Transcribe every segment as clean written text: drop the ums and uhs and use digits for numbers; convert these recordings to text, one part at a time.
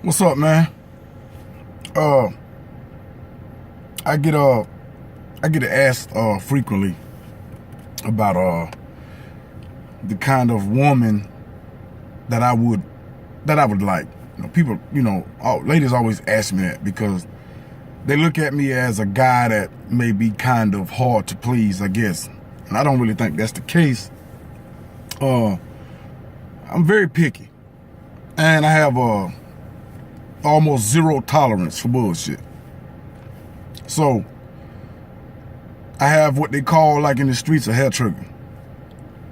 What's up, man? Uh, I get asked frequently about the kind of woman that I would like. People, ladies always ask me that because they look at me as a guy that may be kind of hard to please, I guess. And I don't really think that's the case. I'm very picky, and I have almost zero tolerance for bullshit. So I have what they call, like in the streets, a hair trigger.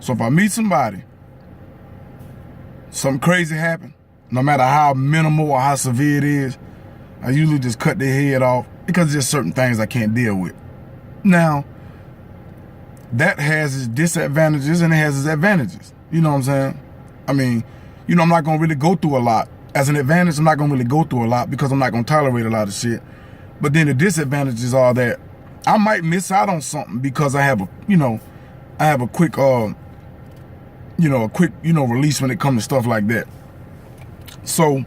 So if I meet somebody, something crazy happen, no matter how minimal or how severe it is, I usually just cut their head off because there's certain things I can't deal with. Now, that has its disadvantages and it has its advantages. You know what I'm saying? I mean, I'm not gonna really go through a lot. As an advantage, I'm not gonna really go through a lot because I'm not gonna tolerate a lot of shit. But then the disadvantages are that I might miss out on something because I have a quick release when it comes to stuff like that. So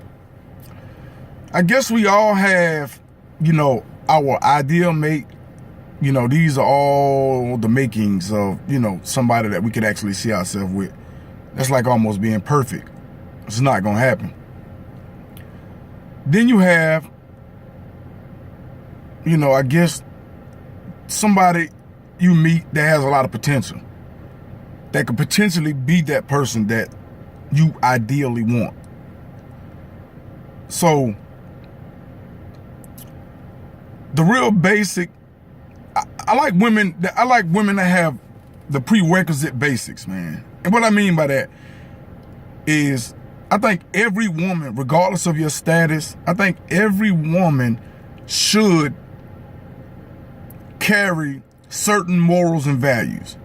I guess we all have, our ideal mate. These are all the makings of, somebody that we could actually see ourselves with. That's like almost being perfect. It's not gonna happen. Then you have, I guess somebody you meet that has a lot of potential, that could potentially be that person that you ideally want. So the real basic, I like women that have the prerequisite basics, man. And what I mean by that is, I think every woman, regardless of your status, I think every woman should carry certain morals and values.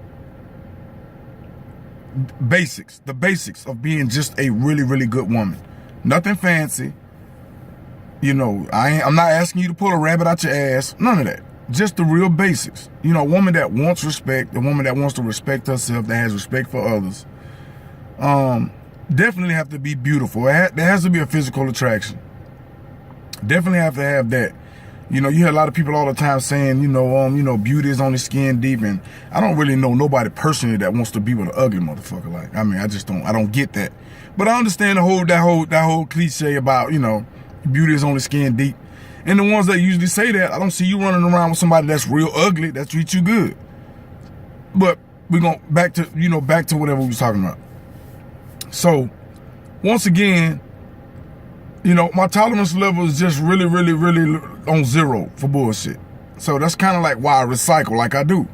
The basics of being just a really, really good woman. Nothing fancy. I'm not asking you to pull a rabbit out your ass. None of that. Just the real basics. A woman that wants respect, a woman that wants to respect herself, that has respect for others. Definitely have to be beautiful. There has to be a physical attraction. Definitely have to have that. You hear a lot of people all the time saying, beauty is only skin deep, and I don't really know nobody personally that wants to be with an ugly motherfucker. I don't get that. But I understand that whole cliche about, beauty is only skin deep. And the ones that usually say that, I don't see you running around with somebody that's real ugly that treats you good. But we're going back to whatever we was talking about. So, once again, my tolerance level is just really, really, really on zero for bullshit. So that's kind of like why I recycle like I do.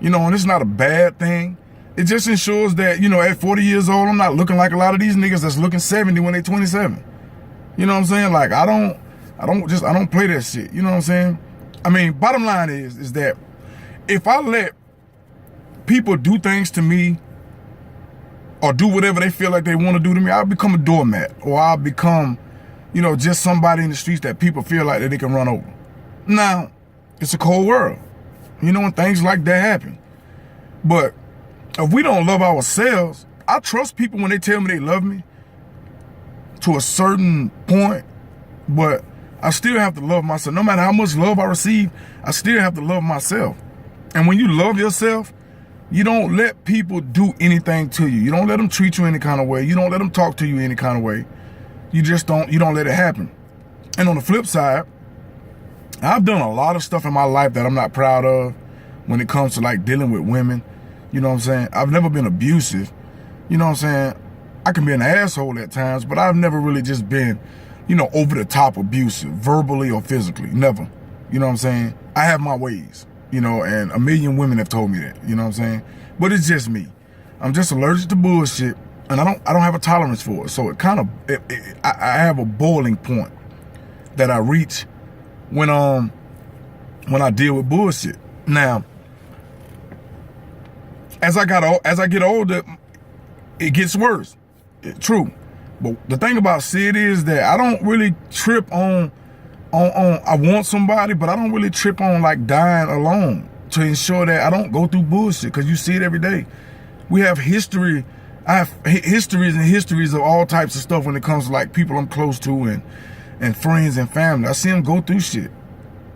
And it's not a bad thing. It just ensures that, at 40 years old, I'm not looking like a lot of these niggas that's looking 70 when they 27. You know what I'm saying? Like, I don't play that shit. You know what I'm saying? I mean, bottom line is that if I let people do things to me or do whatever they feel like they want to do to me, I'll become a doormat, or I'll become, just somebody in the streets that people feel like that they can run over. Now, it's a cold world, and things like that happen. But if we don't love ourselves, I trust people when they tell me they love me to a certain point, but I still have to love myself. No matter how much love I receive, I still have to love myself. And when you love yourself, you don't let people do anything to you. You don't let them treat you any kind of way. You don't let them talk to you any kind of way. You don't let it happen. And on the flip side, I've done a lot of stuff in my life that I'm not proud of when it comes to like dealing with women. You know what I'm saying? I've never been abusive. You know what I'm saying? I can be an asshole at times, but I've never really just been, over the top abusive, verbally or physically. Never. You know what I'm saying? I have my ways. And a million women have told me that, you know what I'm saying? But it's just me. I'm just allergic to bullshit, and I don't have a tolerance for it. So I have a boiling point that I reach when I deal with bullshit. Now, as I get older, it gets worse. True. But the thing about Sid is that I don't really trip on I want somebody, but I don't really trip on like dying alone to ensure that I don't go through bullshit, because you see it every day. We have history I have histories and histories of all types of stuff when it comes to like people I'm close to and friends and family. I see them go through shit,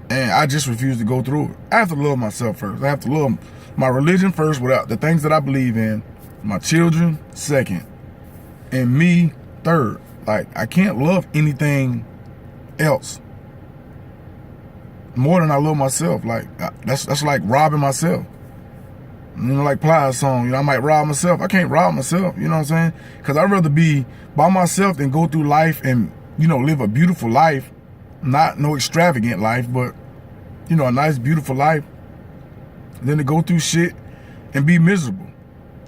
and I just refuse to go through it. I have to love myself first. I have to love my religion first, without the things that I believe in, my children second, and me third. Like, I can't love anything else more than I love myself. Like, that's like robbing myself. You know, like Plies' song, you know, I might rob myself. I can't rob myself, you know what I'm saying? Because I'd rather be by myself than go through life and, you know, live a beautiful life. Not no extravagant life, but, you know, a nice, beautiful life. Than to go through shit and be miserable.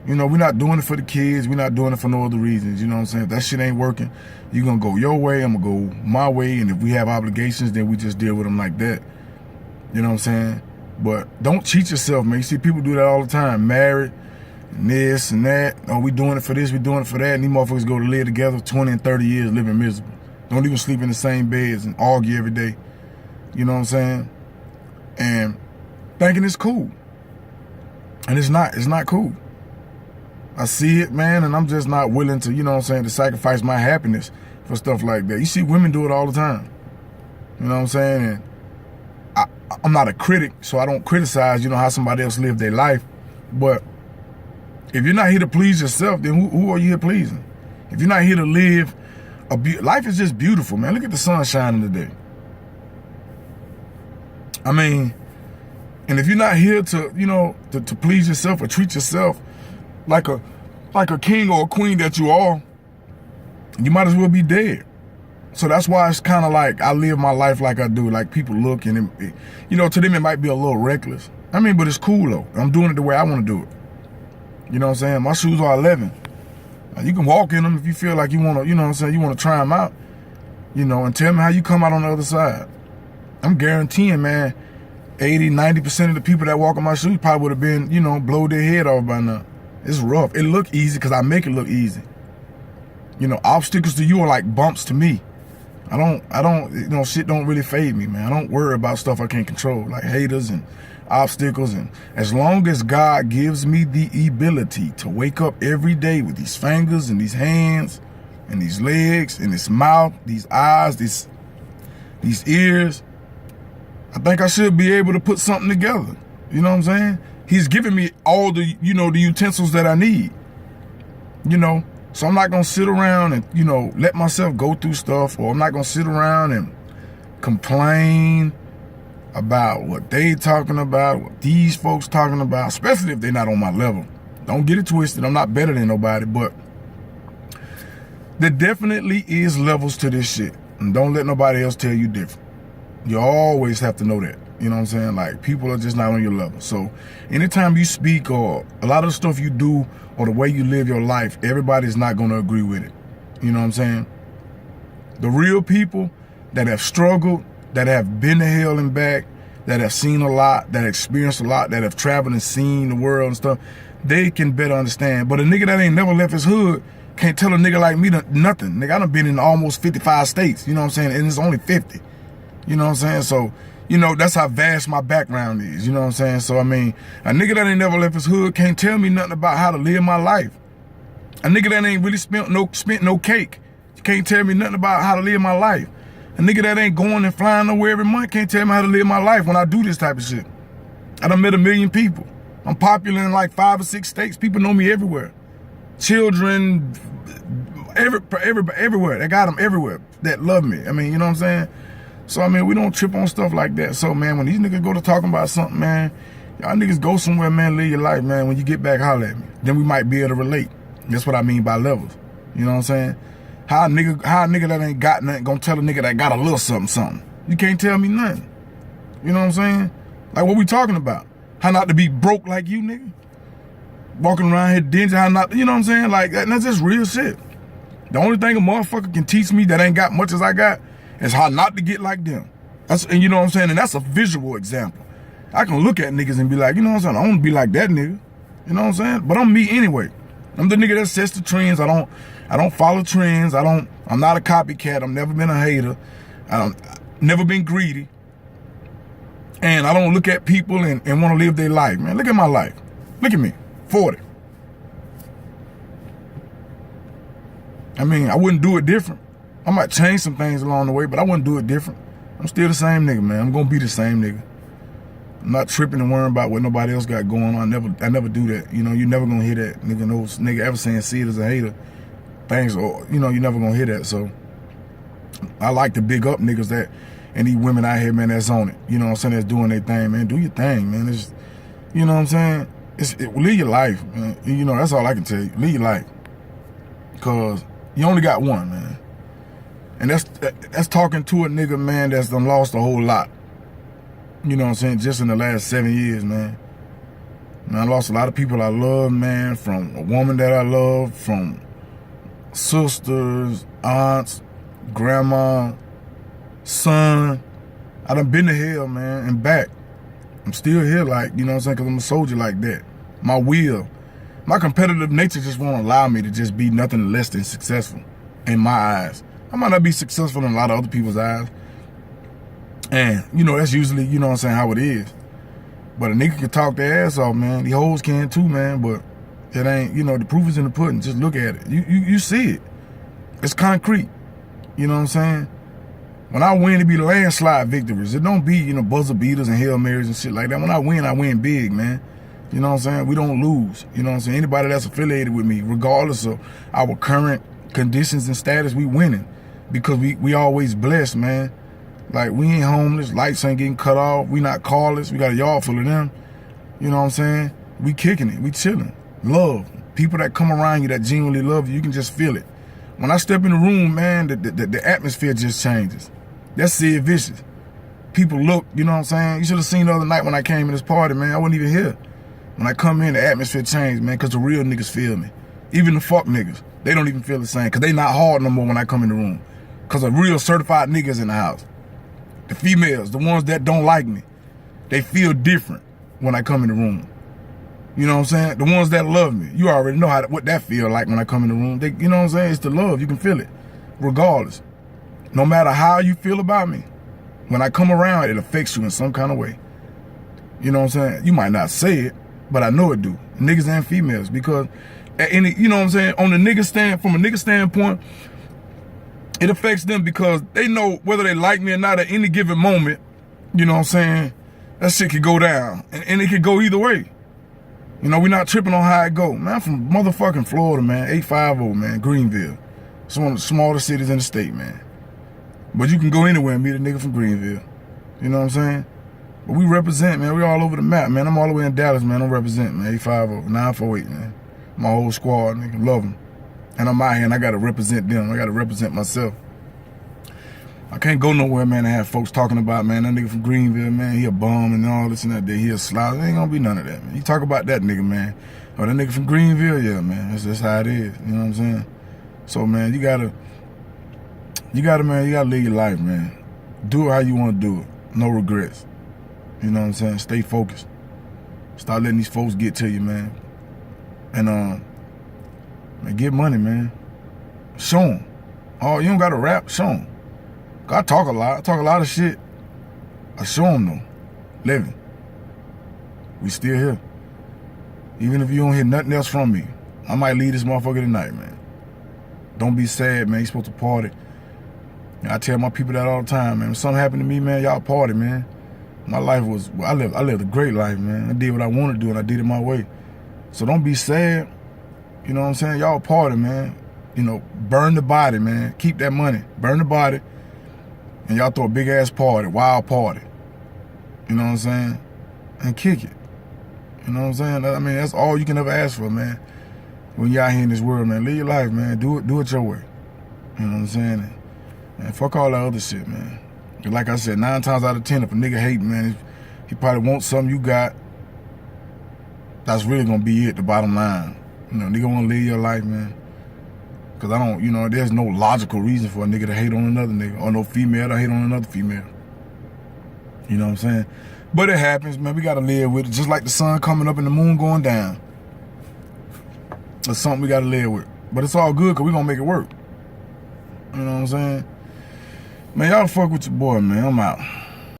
You know, we're not doing it for the kids. We're not doing it for no other reasons. You know what I'm saying? If that shit ain't working, you're going to go your way, I'm going to go my way. And if we have obligations, then we just deal with them like that. You know what I'm saying? But don't cheat yourself, man. You see people do that all the time. Married, and this and that. Oh, we doing it for this, we doing it for that. And these motherfuckers go to live together 20 and 30 years living miserable. Don't even sleep in the same beds and argue every day. You know what I'm saying? And thinking it's cool. And it's not cool. I see it, man, and I'm just not willing to, you know what I'm saying, to sacrifice my happiness for stuff like that. You see women do it all the time. You know what I'm saying? And I'm not a critic, so I don't criticize, you know, how somebody else live their life. But if you're not here to please yourself, then who are you here pleasing? If you're not here to live life is just beautiful, man. Look at the sun shining today. I mean, and if you're not here to, you know, to please yourself or treat yourself like a king or a queen that you are, you might as well be dead. So that's why it's kind of like I live my life like I do. Like people look and, you know, to them it might be a little reckless. I mean, but it's cool though. I'm doing it the way I want to do it. You know what I'm saying? My shoes are 11. You can walk in them if you feel like you want to, you know what I'm saying, you want to try them out, you know, and tell me how you come out on the other side. I'm guaranteeing, man, 80, 90% of the people that walk in my shoes probably would have been, you know, blow their head off by now. It's rough. It look easy because I make it look easy. You know, obstacles to you are like bumps to me. I don't, you know, shit don't really fade me, man. I don't worry about stuff I can't control, like haters and obstacles. And as long as God gives me the ability to wake up every day with these fingers and these hands and these legs and this mouth, these eyes, these ears, I think I should be able to put something together. You know what I'm saying? He's giving me all the, you know, the utensils that I need, you know? So I'm not going to sit around and, you know, let myself go through stuff, or I'm not going to sit around and complain about what they talking about, what these folks talking about, especially if they're not on my level. Don't get it twisted. I'm not better than nobody, but there definitely is levels to this shit. And don't let nobody else tell you different. You always have to know that. You know what I'm saying? Like, people are just not on your level. So anytime you speak or a lot of the stuff you do or the way you live your life, everybody's not going to agree with it. You know what I'm saying? The real people that have struggled, that have been to hell and back, that have seen a lot, that experienced a lot, that have traveled and seen the world and stuff, they can better understand. But a nigga that ain't never left his hood can't tell a nigga like me nothing. Nigga, I done been in almost 55 states, you know what I'm saying? And it's only 50. You know what I'm saying? So, you know, that's how vast my background is, you know what I'm saying? So, I mean, a nigga that ain't never left his hood can't tell me nothing about how to live my life. A nigga that ain't really spent no cake can't tell me nothing about how to live my life. A nigga that ain't going and flying nowhere every month can't tell me how to live my life when I do this type of shit. I done met 1 million people. I'm popular in like 5 or 6 states. People know me everywhere. Children, everywhere. They got them everywhere that love me. I mean, you know what I'm saying? So, I mean, we don't trip on stuff like that. So, man, when these niggas go to talking about something, man, y'all niggas go somewhere, man, live your life, man. When you get back, holler at me. Then we might be able to relate. That's what I mean by levels. You know what I'm saying? How a nigga that ain't got nothing gonna tell a nigga that got a little something? You can't tell me nothing. You know what I'm saying? Like, what we talking about? How not to be broke like you, nigga? Walking around here dingy, how not, you know what I'm saying? Like, that's just real shit. The only thing a motherfucker can teach me that ain't got much as I got is how not to get like them. And you know what I'm saying? And that's a visual example. I can look at niggas and be like, you know what I'm saying? I don't want to be like that nigga. You know what I'm saying? But I'm me anyway. I'm the nigga that sets the trends. I don't follow trends. I'm not a copycat. I've never been a hater. Never been greedy. And I don't look at people and want to live their life, man. Look at my life. Look at me. 40. I mean, I wouldn't do it different. I might change some things along the way, but I wouldn't do it different. I'm still the same nigga, man. I'm gonna be the same nigga. I'm not tripping and worrying about what nobody else got going on. I never do that. You know, you never gonna hear that nigga. No nigga ever saying see it as a hater. Things, or you know, you never gonna hear that. So I like to big up niggas that and these women out here, man, that's on it. You know what I'm saying? That's doing their thing, man. Do your thing, man. It's, you know what I'm saying? Live your life, man. You know, that's all I can tell you. Live your life. Cause you only got one, man. And that's talking to a nigga, man, that's done lost a whole lot. You know what I'm saying? Just in the last 7 years, man. And I lost a lot of people I love, man, from a woman that I love, from sisters, aunts, grandma, son. I done been to hell, man, and back. I'm still here, like, you know what I'm saying, because I'm a soldier like that. My will. My competitive nature just won't allow me to just be nothing less than successful in my eyes. I might not be successful in a lot of other people's eyes. And, you know, that's usually, you know what I'm saying, how it is. But a nigga can talk their ass off, man. The hoes can too, man. But it ain't, you know, the proof is in the pudding. Just look at it. You see it. It's concrete. You know what I'm saying? When I win, it be landslide victories. It don't be, you know, buzzer beaters and Hail Marys and shit like that. When I win big, man. You know what I'm saying? We don't lose. You know what I'm saying? Anybody that's affiliated with me, regardless of our current conditions and status, we winning. Because we always blessed, man. Like, we ain't homeless. Lights ain't getting cut off. We not carless. We got a yard full of them. You know what I'm saying? We kicking it. We chilling. Love. People that come around you that genuinely love you, you can just feel it. When I step in the room, man, the atmosphere just changes. That's Sid Vicious. People look, you know what I'm saying? You should have seen the other night when I came to this party, man. I wasn't even here. When I come in, the atmosphere changed, man, because the real niggas feel me. Even the fuck niggas, they don't even feel the same, because they not hard no more when I come in the room. Because the real certified niggas in the house. The females, the ones that don't like me, they feel different when I come in the room. You know what I'm saying? The ones that love me, you already know what that feel like when I come in the room. You know what I'm saying? It's the love. You can feel it, regardless. No matter how you feel about me, when I come around, it affects you in some kind of way. You know what I'm saying? You might not say it, but I know it do. Niggas and females, because you know what I'm saying? On the from a nigga standpoint, it affects them because they know whether they like me or not at any given moment. You know what I'm saying? That shit could go down, and it could go either way. You know, we're not tripping on how it go. Man, I'm from motherfucking Florida, man. 850, man, Greenville. It's one of the smallest cities in the state, man. But you can go anywhere and meet a nigga from Greenville. You know what I'm saying? But we represent, man. We all over the map, man. I'm all the way in Dallas, man. I'm representing, man. 850, 948, man. My whole squad, nigga, love them. And I'm out here and I gotta represent them. I gotta represent myself. I can't go nowhere, man, and have folks talking about, man, that nigga from Greenville, man, he a bum and all this and that, he a slouch. There ain't gonna be none of that, man. You talk about that nigga, man. Oh, that nigga from Greenville, yeah, man. That's how it is. You know what I'm saying? So, man, you gotta live your life, man. Do it how you wanna do it. No regrets. You know what I'm saying? Stay focused. Start letting these folks get to you, man. And, man, get money, man. Show them. Oh, you don't gotta rap? Show them. I talk a lot. I talk a lot of shit. I show them, though. Living. We still here. Even if you don't hear nothing else from me, I might leave this motherfucker tonight, man. Don't be sad, man. You supposed to party. And I tell my people that all the time, man. If something happened to me, man, y'all party, man. My life was, I lived a great life, man. I did what I wanted to do, and I did it my way. So don't be sad. You know what I'm saying? Y'all party, man. You know, burn the body, man. Keep that money. Burn the body. And y'all throw a big ass party, wild party. You know what I'm saying? And kick it. You know what I'm saying? I mean, that's all you can ever ask for, man. When you're out here in this world, man. Live your life, man. Do it your way. You know what I'm saying? And fuck all that other shit, man. Like I said, 9 times out of 10, if a nigga hating, man, he probably wants something you got. That's really gonna be it, the bottom line. You know, nigga wanna live your life, man. Cause I don't, you know, there's no logical reason for a nigga to hate on another nigga, or no female to hate on another female. You know what I'm saying? But it happens, man. We gotta live with it. Just like the sun coming up and the moon going down. It's something we gotta live with. But it's all good, cause we gonna make it work. You know what I'm saying? Man, y'all fuck with your boy, man. I'm out.